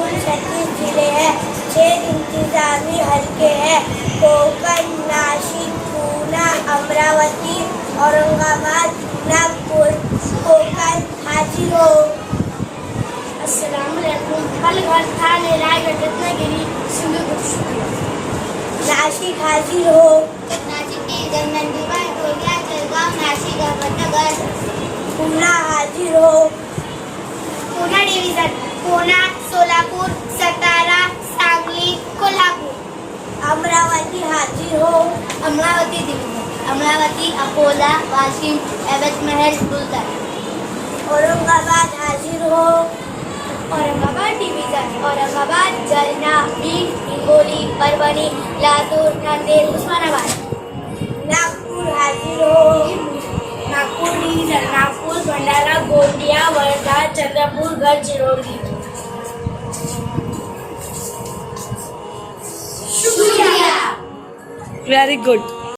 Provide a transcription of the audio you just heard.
कुल 36 जिले हैं, 6 इंतजामी हल्के हैं, कोकण, नासिक, पूना, अमरावती, औरंगाबाद, नागपुर, कोकण हाजिर हो। अस्सलामुअलैकुम। अलवर, थाने, रायगढ़, रत्नागिरी, सिंधुदुर्ग। नाशिक हाजिर हो। नाशिक के इधर नंदुरबार, कोलगा, जळगाव, नाशिक, अहमदनगर। पूना हाजिर हो। पूना डिव्हिजन, पूना, सोलापूर, सातारा, सांगली, कोल्हापूर। अमरावती हाजिर हो। अमरावती डिव्हिजन, अमरावती, अकोला, वाशिम, यवतमाळ, बुलढाणा। औरंगाबाद हाजिर हो। औरंगाबाद डिव्हिजन, औरंगाबाद, जालना, बीड, हिंगोली, परभणी, लातूर, नांदेड, उस्मानाबाद। नागपूर हाजिर हो। नागपूर डिव्हिजन, नागपूर, भंडारा, गोंदिया, वर्धा, चंद्रपूर, गडचिरोली। शुक्रिया। Very good.